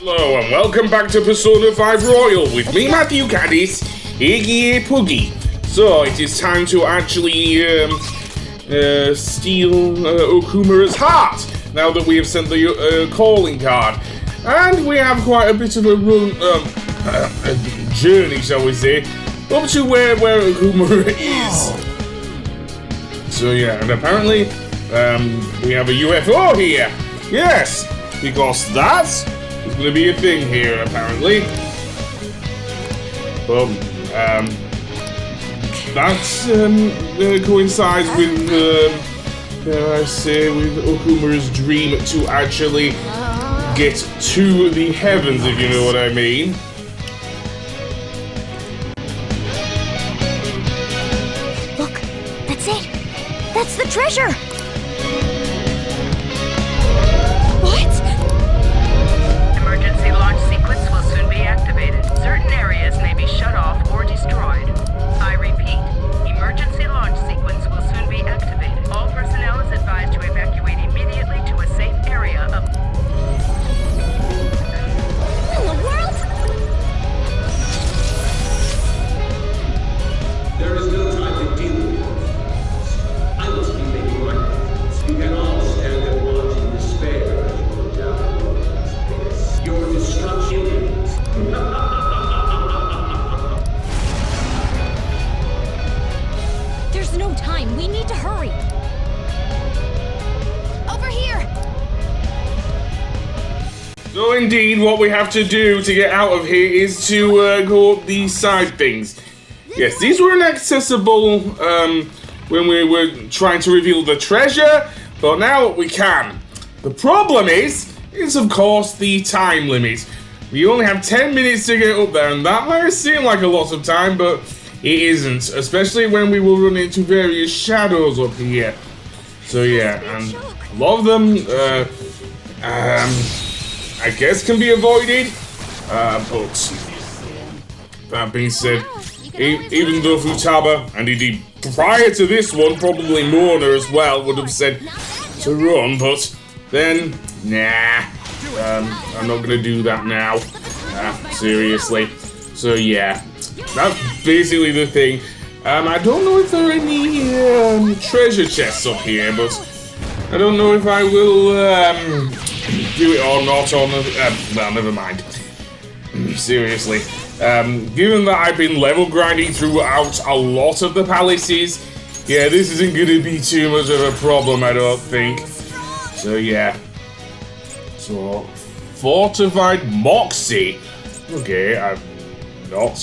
Hello and welcome back to Persona 5 Royal with me, Matthew Caddis, Iggy Puggy. So it is time to actually steal Okumura's heart now that we have sent the calling card. And we have quite a bit of a run, a journey, shall we say, up to where Okumura is. So yeah, and apparently we have a UFO here. Yes, because that is going to be a thing here, apparently. But that coincides with, dare I say, with Okumura's dream to actually get to the heavens, if you know what I mean. Look, that's it. That's the treasure. What? Emergency launch sequence will soon be activated. Certain areas may be shut off or destroyed. I repeat, emergency launch sequence will soon be activated. All personnel is advised to evacuate immediately to a safe area of... What in the world? There is no time to deal with it. I must be making my plans. You can all stand and watch in despair as you go down the road. Your destruction ends. There's no time. We need to hurry. Over here. So indeed, what we have to do to get out of here is to go up these side things. Yes, these were inaccessible when we were trying to reveal the treasure, but now we can. The problem is of course the time limit. We only have 10 minutes to get up there, and that might seem like a lot of time, but it isn't, especially when we will run into various shadows up here. So yeah, and a lot of them, I guess can be avoided, but that being said, even though Futaba, and indeed prior to this one, probably Mona as well, would have said to run, but then, nah, I'm not gonna do that now, seriously. So yeah, that's basically the thing. I don't know if there are any treasure chests up here, but I don't know if I will do it or not on the, well, never mind. Seriously. Given that I've been level grinding throughout a lot of the palaces, yeah, this isn't gonna be too much of a problem, I don't think. So yeah. So, fortified Moxie. Okay, I'm not...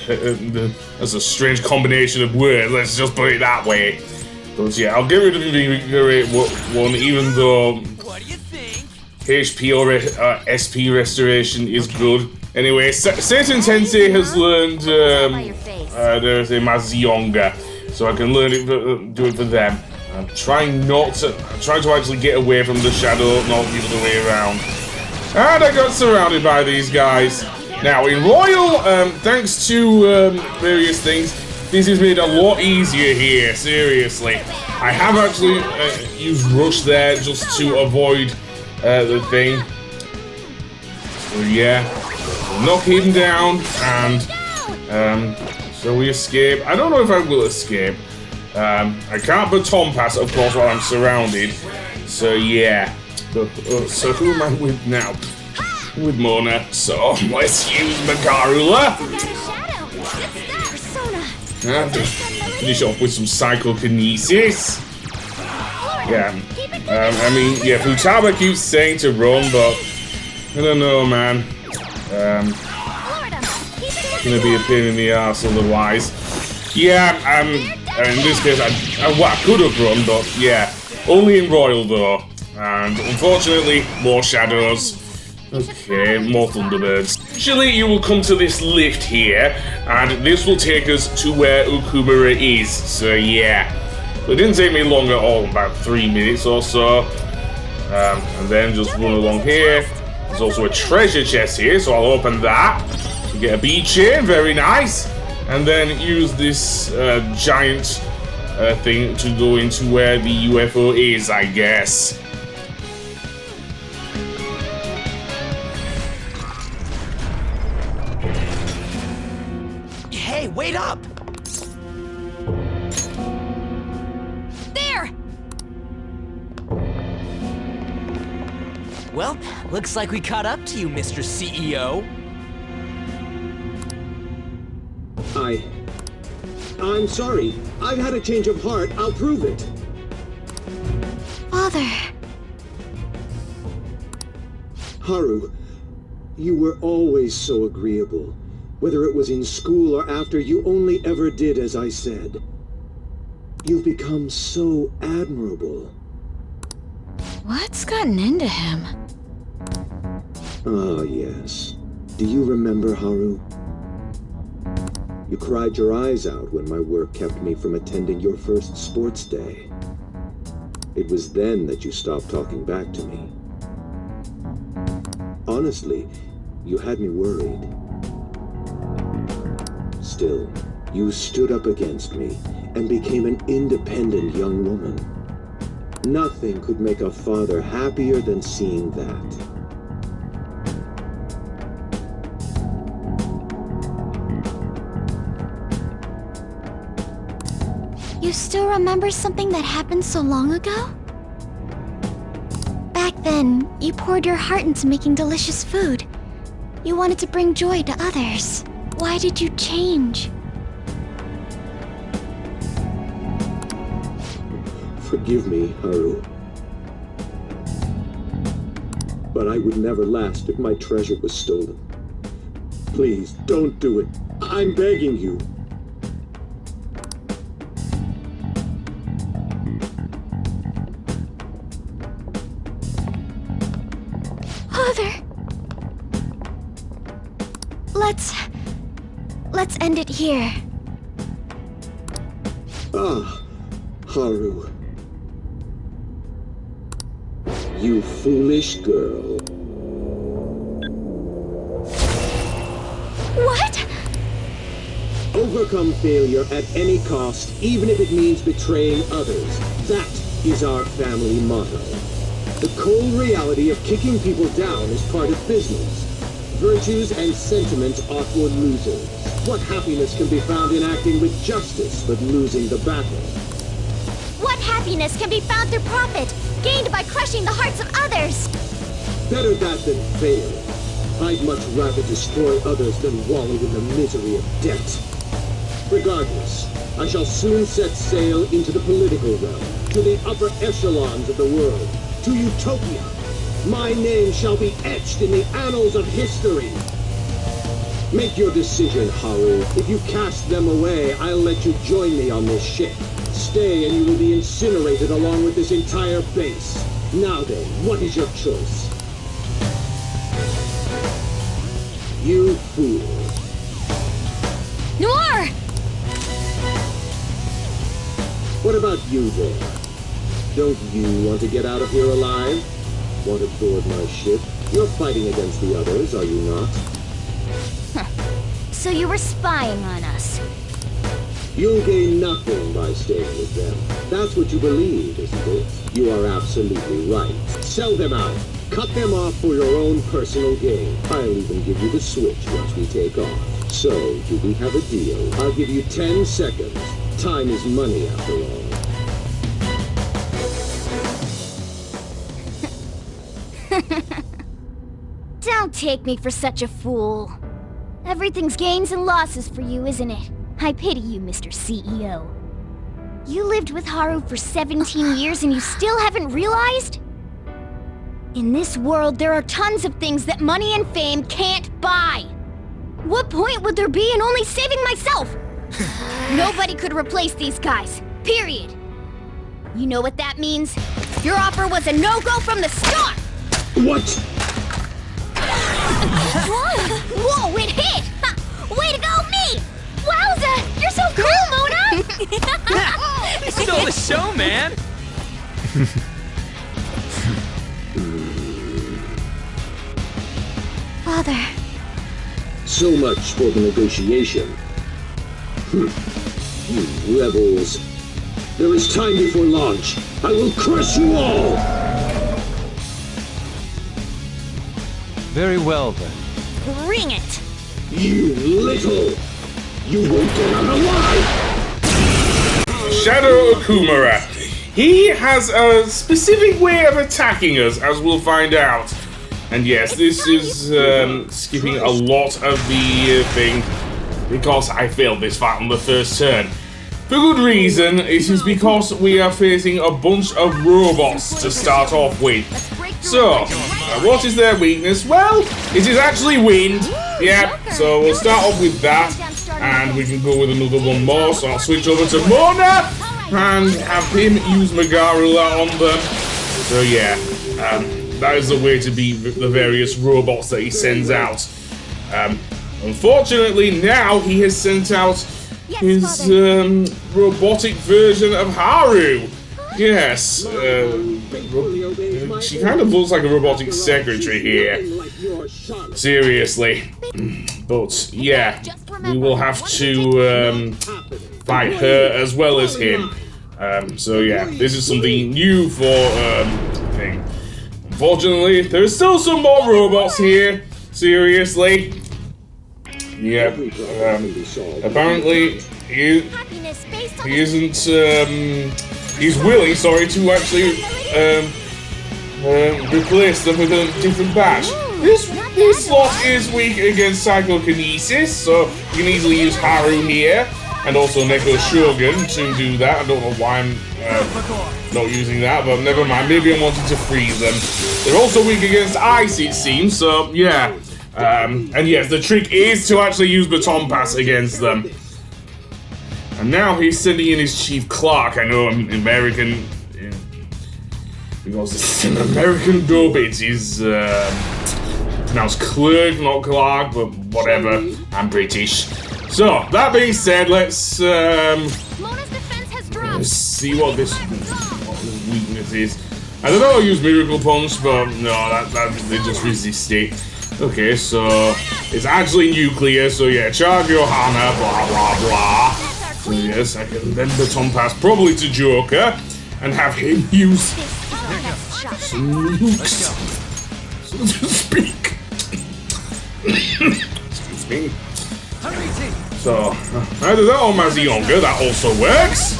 that's a strange combination of words, let's just put it that way. But yeah, I'll get rid of the invigorate one, even though HP or SP restoration is good. Anyway, Satan Tensei has learned there's a Mazionga, so I can learn it, do it for them. I'm trying to actually get away from the shadow, not the other way around. And I got surrounded by these guys. Now in Royal, thanks to various things, this is made a lot easier here. Seriously, I have actually used Rush there just to avoid the thing. So yeah. Knock him down, and so we escape. I don't know if I will escape. I can't baton pass, of course, while I'm surrounded. So yeah. So who am I with now? With Mona. So let's use Makarula. And finish off with some psychokinesis. Yeah. I mean, yeah, Futaba keeps saying to run, but I don't know, man. It's gonna be a pain in the ass otherwise. Yeah, in this case, I could have run, but yeah, only in Royal though. And unfortunately, more shadows. Okay, more Thunderbirds. Actually, you will come to this lift here, and this will take us to where Okumura is. So yeah, it didn't take me long at all, about 3 minutes or so. And then just run along here. There's also a treasure chest here, so I'll open that. You get a bead chain, very nice. And then use this giant thing to go into where the UFO is, I guess. Hey, wait up! There! Well, looks like we caught up to you, Mr. CEO. I'm sorry. I've had a change of heart. I'll prove it. Father. Haru, you were always so agreeable. Whether it was in school or after, you only ever did as I said. You've become so admirable. What's gotten into him? Ah, yes. Do you remember, Haru? You cried your eyes out when my work kept me from attending your first sports day. It was then that you stopped talking back to me. Honestly, you had me worried. Still, you stood up against me and became an independent young woman. Nothing could make a father happier than seeing that. You still remember something that happened so long ago? Back then, you poured your heart into making delicious food. You wanted to bring joy to others. Why did you change? Forgive me, Haru. But I would never last if my treasure was stolen. Please, don't do it. I'm begging you. Father! Let's end it here. Ah, Haru. You foolish girl. What? Overcome failure at any cost, even if it means betraying others. That is our family motto. The cold reality of kicking people down is part of business. Virtues and sentiments are for losers. What happiness can be found in acting with justice but losing the battle? What happiness can be found through profit, gained by crushing the hearts of others? Better that than fail. I'd much rather destroy others than wallow in the misery of debt. Regardless, I shall soon set sail into the political realm, to the upper echelons of the world, to Utopia. My name shall be etched in the annals of history. Make your decision, Haru. If you cast them away, I'll let you join me on this ship. Stay and you will be incinerated along with this entire base. Now then, what is your choice? You fool. Noir! What about you there? Don't you want to get out of here alive? Want to board my ship? You're fighting against the others, are you not? So you were spying on us. You'll gain nothing by staying with them. That's what you believe, isn't it? You are absolutely right. Sell them out. Cut them off for your own personal gain. I'll even give you the switch once we take off. So, do we have a deal? I'll give you 10 seconds. Time is money, after all. Don't take me for such a fool. Everything's gains and losses for you, isn't it? I pity you, Mr. CEO. You lived with Haru for 17 years and you still haven't realized? In this world, there are tons of things that money and fame can't buy. What point would there be in only saving myself? Nobody could replace these guys, period. You know what that means? Your offer was a no-go from the start! What? Whoa, it hit! Ha, way to go, me! Wowza! You're so cool, Mona! You stole the show, man! Father. So much for the negotiation. You rebels. There is time before launch. I will crush you all! Very well, then. Bring it! You little... You won't get out alive! Shadow Okumura. He has a specific way of attacking us, as we'll find out. And yes, this is skipping a lot of the thing, because I failed this fight on the first turn. For good reason, it is because we are facing a bunch of robots to start off with. So, what is their weakness? Well, it is actually wind. Yeah, so we'll start off with that, and we can go with another one more. So I'll switch over to Mona and have him use Megarula on them. So yeah, that is the way to beat the various robots that he sends out. Unfortunately, now he has sent out his robotic version of Haru. Yes, she kind of looks like a robotic secretary here. Seriously. But yeah, we will have to fight her as well as him. So yeah, this is something new for thing. Unfortunately, there's still some more robots here. Seriously. Yeah. Apparently, he isn't. He's willing, sorry, to actually replace them with a different batch. This slot is weak against psychokinesis, so you can easily use Haru here, and also Neko Shogun to do that. I don't know why I'm not using that, but never mind. Maybe I'm wanting to freeze them. They're also weak against ice, it seems, so yeah. And yes, the trick is to actually use Baton Pass against them. And now he's sending in his Chief Clark. I know I'm American, because it's an American dopage. He's pronounced Clerk, not Clark, but whatever. I'm British. So, that being said, let's see what this weakness is. I don't know how to use Miracle Punch, but no, they just resist it. Okay, so it's actually nuclear, so yeah, charge your hammer, blah blah blah. So yes, I can then Baton Pass probably to Joker and have him use some nukes, so to speak. Excuse me. So, either that or Mazionga, that also works.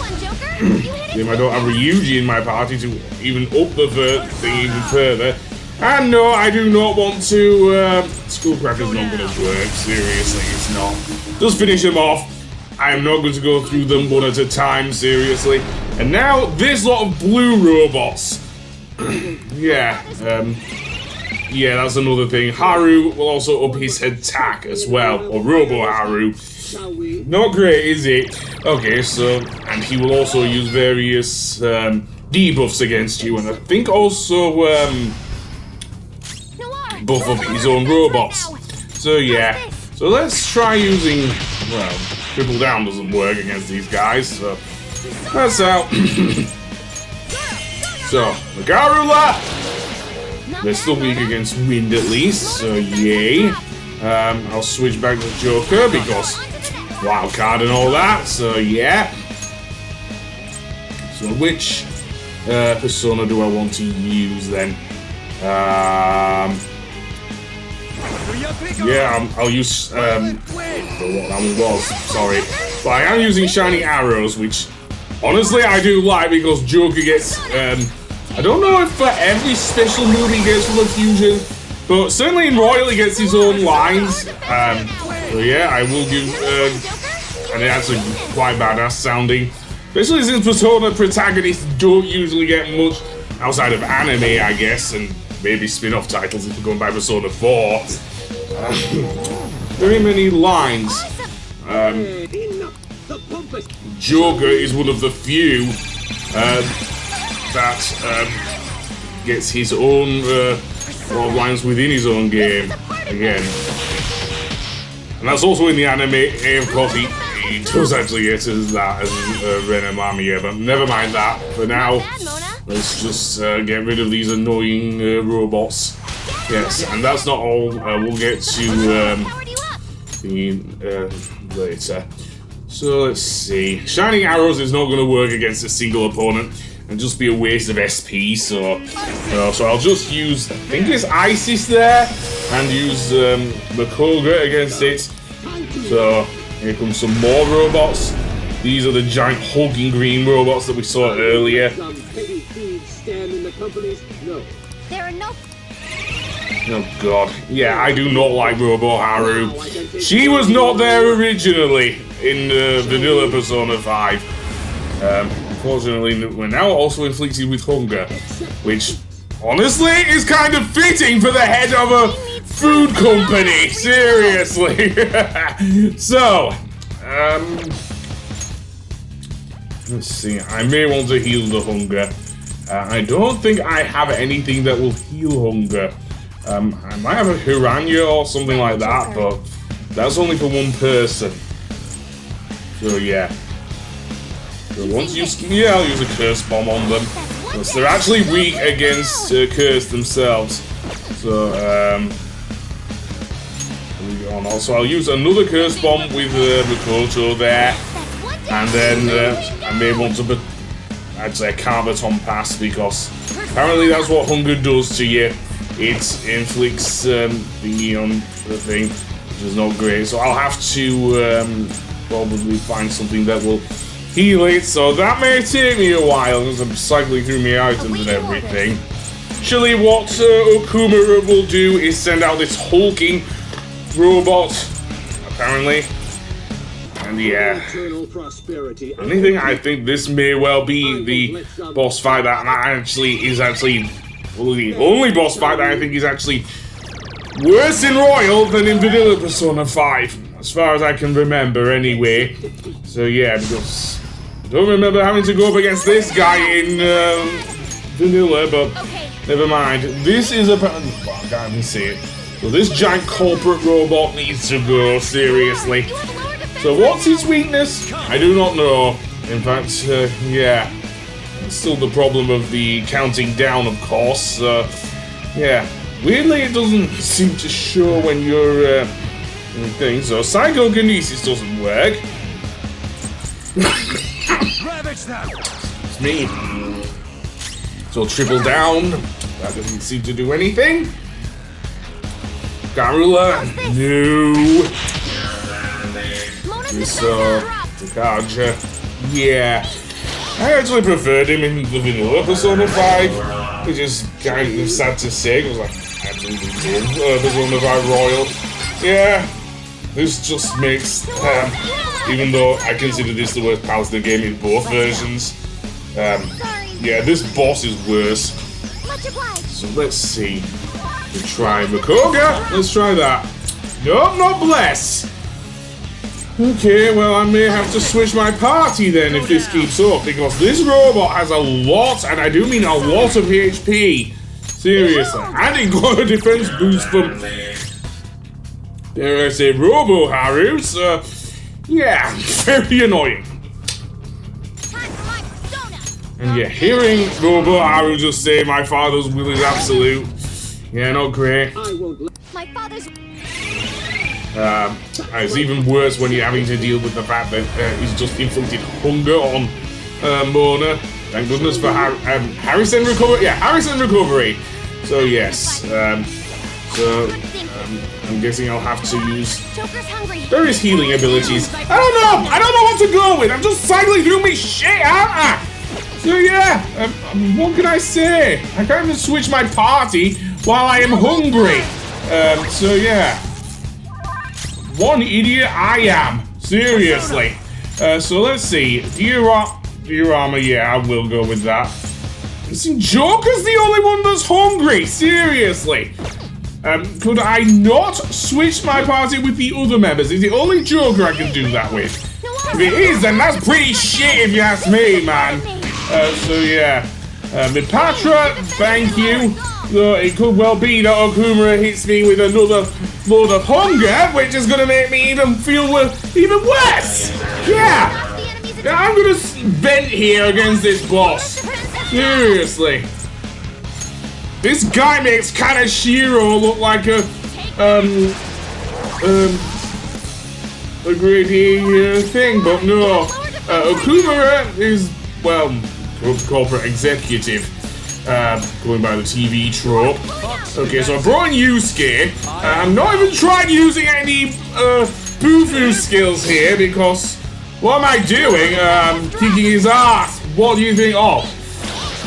Then I don't have Ryuji in my party to even up the thing even further. And no, I do not want to. Skullcracker's not going to work. Seriously, it's not. Just finish him off. I am not going to go through them one at a time, seriously. And now, this lot of blue robots. Yeah, yeah, that's another thing. Haru will also up his attack as well, or Robo Haru. Not great, is it? Okay, so, and he will also use various debuffs against you, and I think also buff up his own robots. So yeah, so let's try using, well, Triple Down doesn't work against these guys, so that's out. So, Megarula! They're still weak against wind at least, so yay. I'll switch back to Joker because wild card and all that, so yeah. So which persona do I want to use then? Yeah, I'll use what that one was, sorry. But I am using Shining Arrows, which honestly I do like because Joker gets I don't know if for every special move he gets from a fusion, but certainly in Royal he gets his own lines. So yeah, I will give and it's actually quite badass sounding. Especially since Persona protagonists don't usually get much outside of anime, I guess, and maybe spin-off titles if we're going by Persona 4. Very many lines. Joker is one of the few that gets his own lines within his own game again. And that's also in the anime, of course he does actually get as that as Renamamiya, but never mind that. For now, let's just get rid of these annoying robots. Yes, and that's not all. We'll get to later. So let's see. Shining Arrows is not going to work against a single opponent and just be a waste of SP. So I'll just use, I think it's Isis there, and use Makoga against it. So Here comes some more robots. These are the giant hulking green robots that we saw earlier. Some petty thieves stand in the company's... No. There are no... Oh god. Yeah, I do not like Robo Haru. She was not there originally in vanilla Persona 5. Unfortunately, we're now also inflicted with hunger, which honestly is kind of fitting for the head of a food company. Seriously. So, let's see. I may want to heal the hunger. I don't think I have anything that will heal hunger. I might have a Hiranya or something like that, but that's only for one person. So yeah. So once you I'll use a curse bomb on them. Because they're actually weak against curse themselves. So also I'll use another curse bomb with Mikoto there. And then I may want to actually I can't baton pass because apparently that's what hunger does to you. It inflicts thingy on the thing, which is not great. So I'll have to probably find something that will heal it. So that may take me a while because I'm cycling through my items and everything. Actually, what Okumura will do is send out this hulking robot, apparently. And yeah, anything, I think this may well be the boss fight that is actually well, the only boss fight that I think is actually worse in Royal than in Vanilla Persona 5, as far as I can remember anyway. So yeah, because I don't remember having to go up against this guy in Vanilla, but never mind. This is a... Well, I can't even see it. So this giant corporate robot needs to go, seriously. So what's its weakness? I do not know. In fact, yeah. Still the problem of the counting down, of course. Yeah. Weirdly, it doesn't seem to show when you're thing. So psychokinesis doesn't work. It's me. So triple down. That doesn't seem to do anything. Garula. No. So Takaja. Yeah. I actually preferred him in the vanilla Persona 5, which is kind of sad to say, because I absolutely love Persona 5 Royal. Yeah, this just makes, even though I consider this the worst part of the game in both versions, yeah, this boss is worse. So let's see. We'll try Makoga. Let's try that. Nope, not Bless. Okay, well, I may have to switch my party then if this keeps up, because this robot has a lot, and I do mean a lot of HP. Seriously. And it got a defense boost from, dare I say, Robo Haru, so, yeah, very annoying. And yeah, hearing Robo Haru just say my father's will is absolute, yeah, not great. My father's... It's even worse when you're having to deal with the fact that he's just inflicted hunger on Mona. Thank goodness for Harrison recovery. Yeah, Harrison recovery. So yes. I'm guessing I'll have to use various healing abilities. I don't know what to go with. I'm just cycling through me shit, aren't I? So yeah. What can I say? I can't even switch my party while I am hungry. So yeah. One idiot I am. Seriously. So let's see. Diorama, yeah, I will go with that. See, Joker's the only one that's hungry. Seriously. Could I not switch my party with the other members? Is the only Joker I can do that with? If it is, then that's pretty shit if you ask me, man. So yeah. Mipatra, thank you. It could well be that Okumura hits me with another load of hunger, which is going to make me even feel even worse. Yeah. I'm going to vent here against this boss. Seriously. This guy makes Kanashiro look like a great thing, but no. Okumura is, well, corporate executive. Going by the TV trope. Okay, so I brought in Yusuke. I've not even tried using any Bufu skills here because what am I doing? Kicking his ass. What do you think of?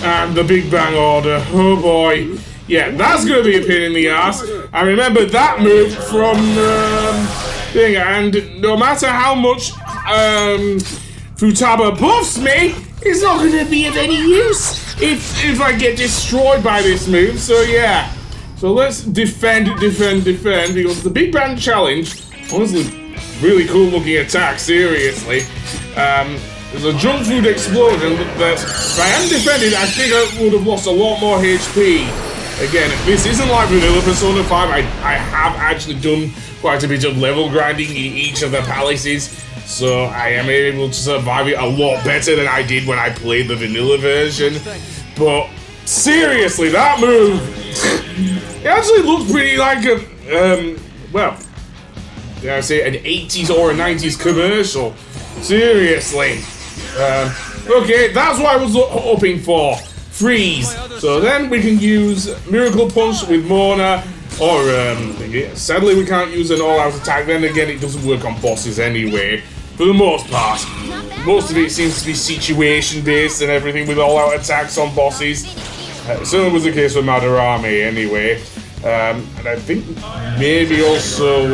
And the Big Bang Order. Oh boy. Yeah, that's gonna be a pain in the ass. I remember that move from thing, and no matter how much Futaba buffs me, it's not gonna be of any use if I get destroyed by this move. So yeah. So let's defend because the Big Bang Challenge, honestly, really cool looking attack, seriously. There's a junk food explosion that if I hadn't defended, I think I would have lost a lot more HP. Again, this isn't like vanilla Persona 5. I have actually done quite a bit of level grinding in each of the palaces, so I am able to survive it a lot better than I did when I played the vanilla version. But seriously, that move, it actually looks pretty like a, well, did I say an 80s or a 90s commercial? Seriously. Okay, that's what I was hoping for. Freeze. So then we can use Miracle Punch with Mona, or sadly we can't use an all-out attack. Then again, it doesn't work on bosses anyway, for the most part. Most of it seems to be situation-based and everything with all-out attacks on bosses. Certainly was the case with Madarame anyway. And I think maybe also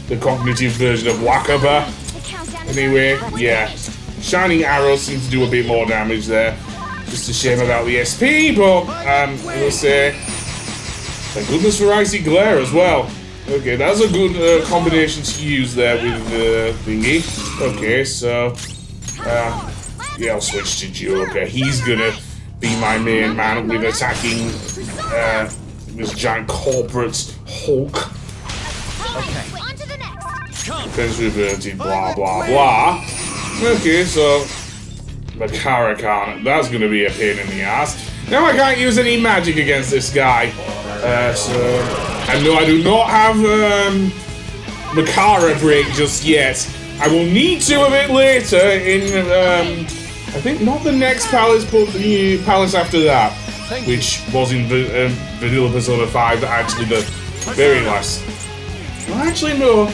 the cognitive version of Wakaba. Anyway, yeah. Shining Arrows seems to do a bit more damage there. Just a shame about the SP, but we'll say thank goodness for Icy Glare as well. Okay, that's a good combination to use there with thingy. Okay, so yeah, I'll switch to Joker. He's gonna be my main man with attacking this giant corporate Hulk. Okay. Defense reverted, blah blah blah. Okay, so Makara-kan, that's gonna be a pain in the ass. Now I can't use any magic against this guy. So I know I do not have Makara break just yet. I will need to a bit later in I think not the next palace, but the palace after that, which was in Vanilla Persona 5, actually the very last. Well, actually, no,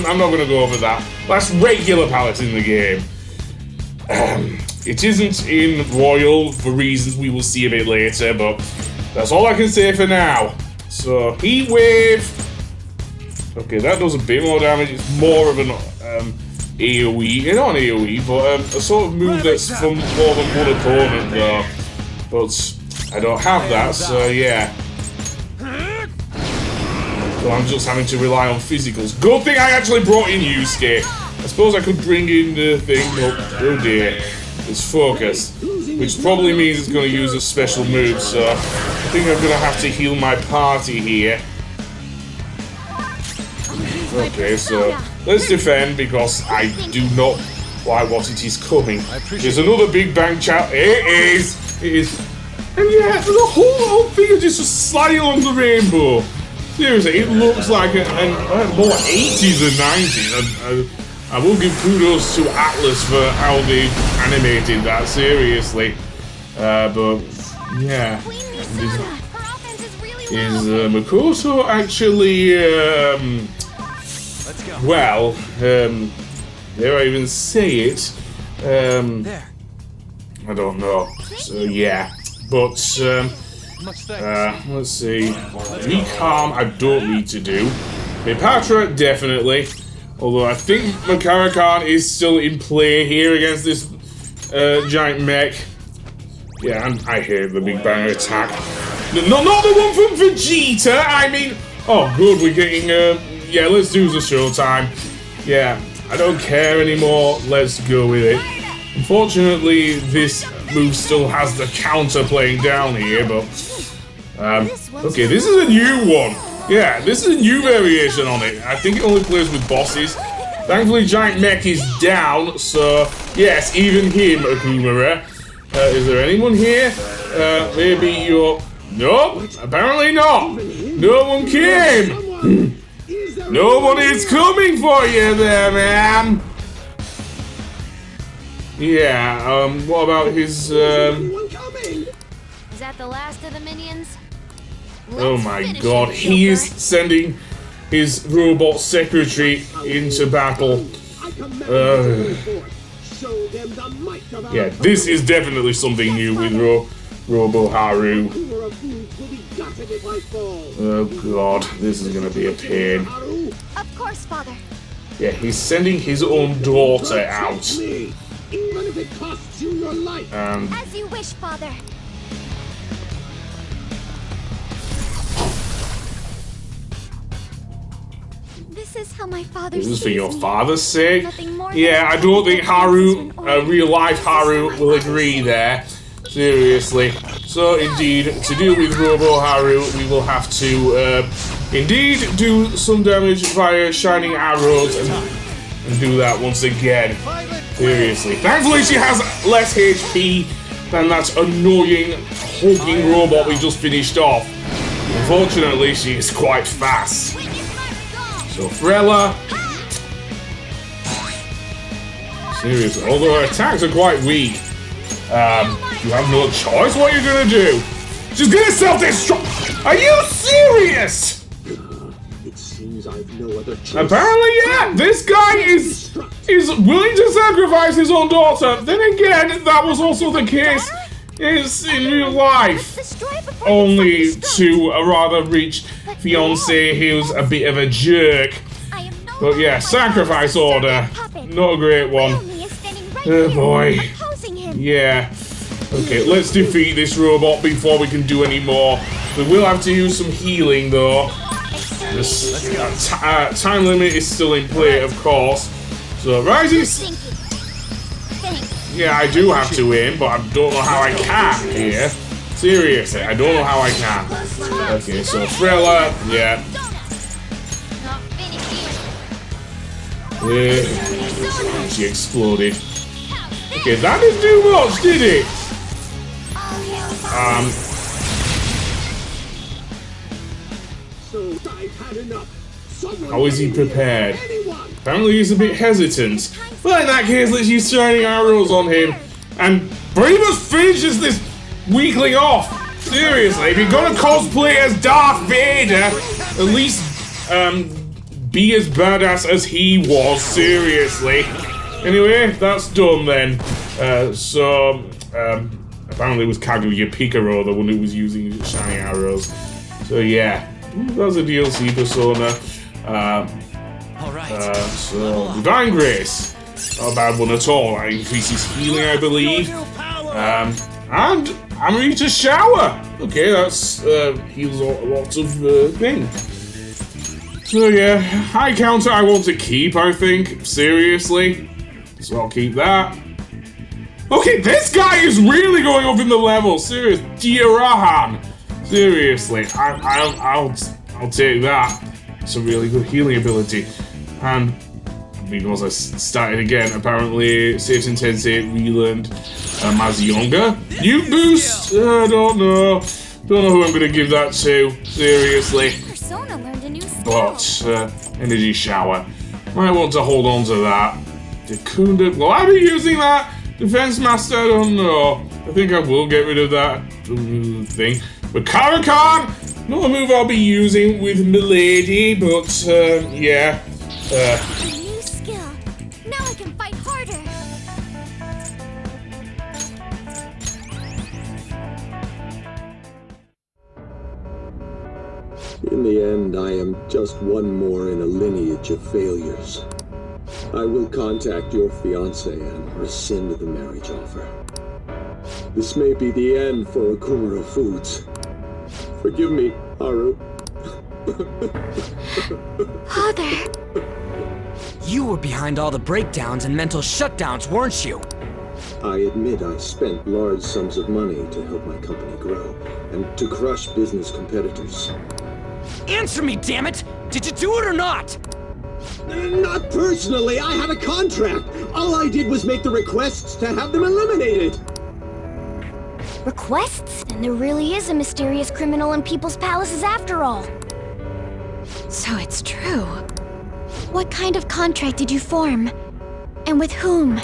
I'm not going to go over that. Last regular palace in the game. It isn't in Royal for reasons we will see a bit later, but that's all I can say for now. So, Heat Wave. Okay, that does a bit more damage. It's more of an AoE, not an AoE, but a sort of move that's from more than one opponent, though. But I don't have that, so yeah. So I'm just having to rely on physicals. Good thing I actually brought in Yusuke. I suppose I could bring in the thing, but oh dear. It's focus. Which probably means it's going to use a special move, so I think I'm going to have to heal my party here. Okay, so let's defend because I do not like what it is coming. There's another Big Bang chat. It is. And yeah, the whole thing is just sliding along the rainbow. Seriously, it looks like more 80s than 90s. And I will give kudos to Atlas for how they animated that, seriously. But, yeah. Is Makoto actually, well, dare I even say it? I don't know. So, yeah. But, let's see. Recalm, I don't need to do. Mepatra, definitely. Although I think Makara-kan is still in play here against this giant mech. Yeah, and I hate the Big Bang attack. No, not the one from Vegeta! I mean... Oh, good, we're getting... yeah, let's do the showtime. Yeah, I don't care anymore. Let's go with it. Unfortunately, this move still has the counter playing down here, but... okay, this is a new one. Yeah, this is a new variation on it. I think it only plays with bosses. Thankfully, Giant Mech is down, so... Yes, even him, Okumura. Is there anyone here? Maybe you're... Nope, apparently not. No one came. Nobody's coming for you there, man. Yeah, what about his, Is that the last of the minions? Oh my god, he is sending his robot secretary into battle. Yeah, this is definitely something new with Robo Haru. Oh god, this is gonna be a pain. Of course, Father. Yeah, he's sending his own daughter out. Even if it costs you your life. As you wish, Father. This is how my father This is for sees your me. father's sake? Nothing more Yeah, I than don't think Haru, children real life Haru, will agree there. Seriously. So indeed, to deal with Robo Haru, we will have to indeed do some damage via shining arrows and do that once again. Seriously. Thankfully she has less HP than that annoying hulking robot we just finished off. Unfortunately, she is quite fast. So Frella. Seriously, although her attacks are quite weak. You have no choice what you're gonna do. She's gonna self-destruct. Are you serious? It seems I've no other choice. Apparently, yeah. This guy is willing to sacrifice his own daughter. Then again, that was also the case in real life. Only to a rather rich fiance who's a bit of a jerk. But yeah, sacrifice order. Not a great one. Oh boy. Yeah. Okay, let's defeat this robot before we can do any more. We will have to use some healing though. This time limit is still in play, of course. So, Rises. Yeah, I do have to win, but I don't know how I can here. Seriously, I don't know how I can. Okay, so Frella, yeah. Yeah. She exploded. Okay, that didn't do much, did it? How is he prepared? Apparently he's a bit hesitant. Well, in that case, let's use shining arrows on him and pretty much finishes this weakling off. Seriously, if you're gonna cosplay as Darth Vader, at least be as badass as he was. Seriously. Anyway, that's done then. Apparently it was Kaguya Picaro, the one who was using shining arrows. So yeah, that's a DLC persona. So Divine Grace, not a bad one at all. That increases healing, I believe. And Amrita Shower. Okay, that's heals lots of things. So yeah, high counter I want to keep, I think. Seriously. So I'll keep that. Okay, this guy is really going up in the level. Serious, Diarahan. Seriously, I'll take that. It's a really good healing ability. And because I started again, apparently Saves Intensity relearned Mazionga. New boost. I don't know. Don't know who I'm gonna give that to. Seriously. Persona learned a new skill. But energy shower. Might want to hold on to that. Dekunda. Will I be using that? Defense Master, I don't know. I think I will get rid of that thing. But Karakan, not a move I'll be using with Milady, but yeah. A new skill. Now I can fight harder. In the end, I am just one more in a lineage of failures. I will contact your fiancé and rescind the marriage offer. This may be the end for Okumura Foods. Forgive me, Haru. Father! You were behind all the breakdowns and mental shutdowns, weren't you? I admit I spent large sums of money to help my company grow and to crush business competitors. Answer me, damn it! Did you do it or not? Not personally, I had a contract. All I did was make the requests to have them eliminated. Requests? And there really is a mysterious criminal in people's palaces after all. So it's true. What kind of contract did you form? And with whom?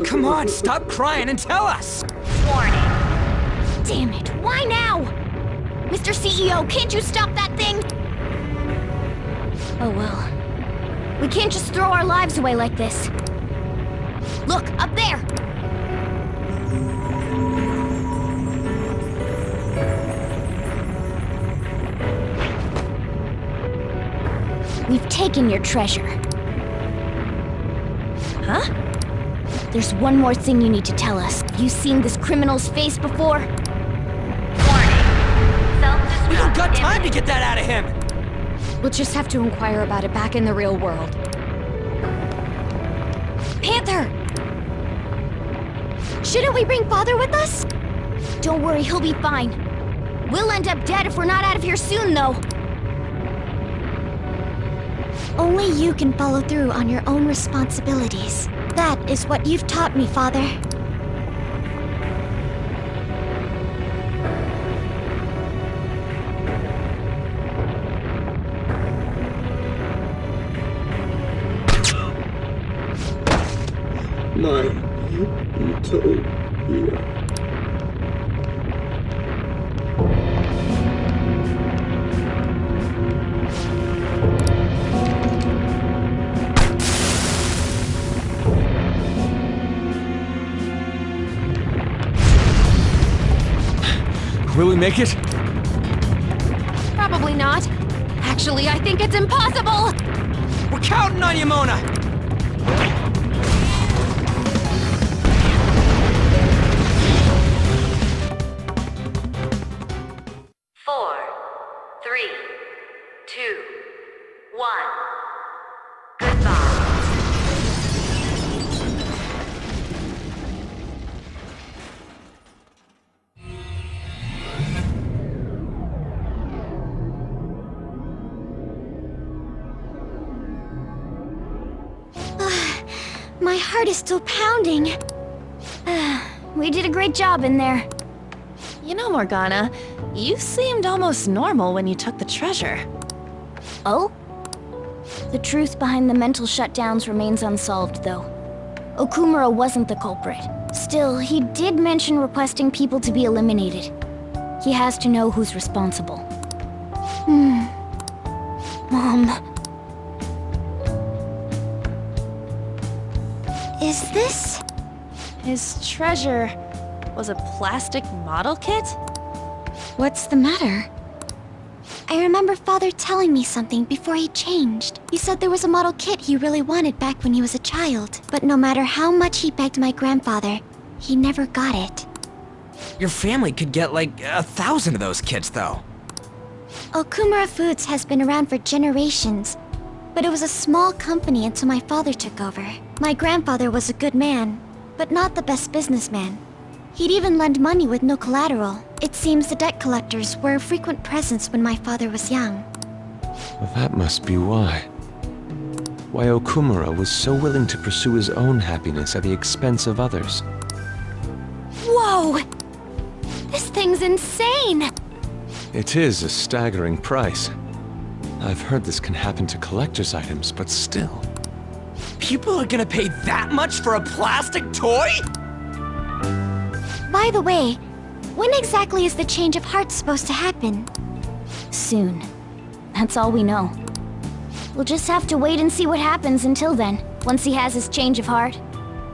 Come on, stop crying and tell us! Warning. Damn it, why now? Mr. CEO, can't you stop that thing? Oh well. We can't just throw our lives away like this. Look, up there! We've taken your treasure. Huh? There's one more thing you need to tell us. Have you seen this criminal's face before? Warning. Self-destruct. We don't got time to get that out of him! We'll just have to inquire about it back in the real world. Panther! Shouldn't we bring Father with us? Don't worry, he'll be fine. We'll end up dead if we're not out of here soon, though. Only you can follow through on your own responsibilities. That is what you've taught me, Father. My utopia. Will we make it? Probably not. Actually, I think it's impossible! We're counting on you, Mona! 4, 3, 2, 1. Goodbye. My heart is still pounding. We did a great job in there. You know, Morgana, you seemed almost normal when you took the treasure. Oh? The truth behind the mental shutdowns remains unsolved, though. Okumura wasn't the culprit. Still, he did mention requesting people to be eliminated. He has to know who's responsible. Mom. Is this? His treasure was a plastic model kit? What's the matter? I remember Father telling me something before he changed. He said there was a model kit he really wanted back when he was a child. But no matter how much he begged my grandfather, he never got it. Your family could get like 1,000 of those kits, though. Okumura Foods has been around for generations, but it was a small company until my father took over. My grandfather was a good man, but not the best businessman. He'd even lend money with no collateral. It seems the debt collectors were a frequent presence when my father was young. Well, that must be why. Why Okumura was so willing to pursue his own happiness at the expense of others. Whoa! This thing's insane! It is a staggering price. I've heard this can happen to collector's items, but still. People are gonna pay that much for a plastic toy? By the way, when exactly is the change of heart supposed to happen? Soon. That's all we know. We'll just have to wait and see what happens until then. Once he has his change of heart,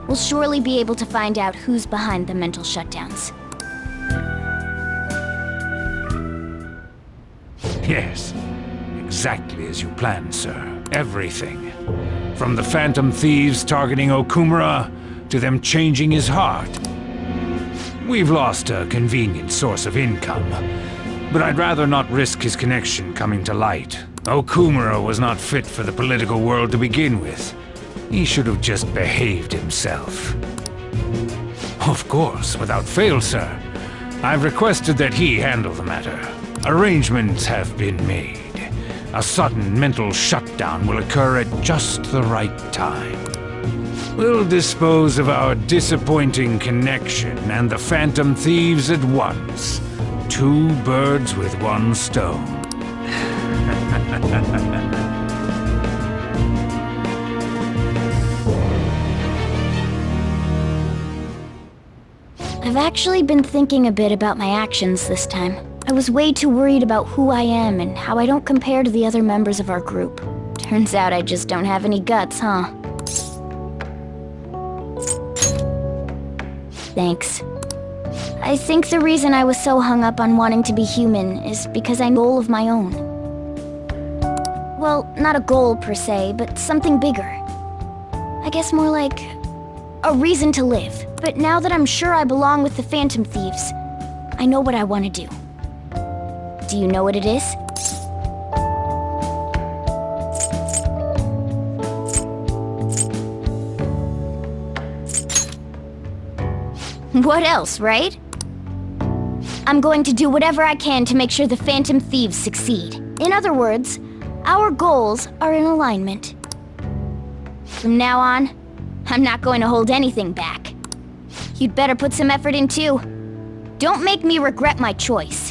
we'll surely be able to find out who's behind the mental shutdowns. Yes, exactly as you planned, sir. Everything. From the Phantom Thieves targeting Okumura, to them changing his heart. We've lost a convenient source of income, but I'd rather not risk his connection coming to light. Okumura was not fit for the political world to begin with. He should have just behaved himself. Of course, without fail, sir. I've requested that he handle the matter. Arrangements have been made. A sudden mental shutdown will occur at just the right time. We'll dispose of our disappointing connection and the Phantom Thieves at once. 2 birds with 1 stone. I've actually been thinking a bit about my actions this time. I was way too worried about who I am and how I don't compare to the other members of our group. Turns out I just don't have any guts, huh? Thanks. I think the reason I was so hung up on wanting to be human is because I know a goal of my own. Well, not a goal per se, but something bigger. I guess more like a reason to live. But now that I'm sure I belong with the Phantom Thieves, I know what I want to do. Do you know what it is? What else, right? I'm going to do whatever I can to make sure the Phantom Thieves succeed. In other words, our goals are in alignment. From now on, I'm not going to hold anything back. You'd better put some effort in too. Don't make me regret my choice.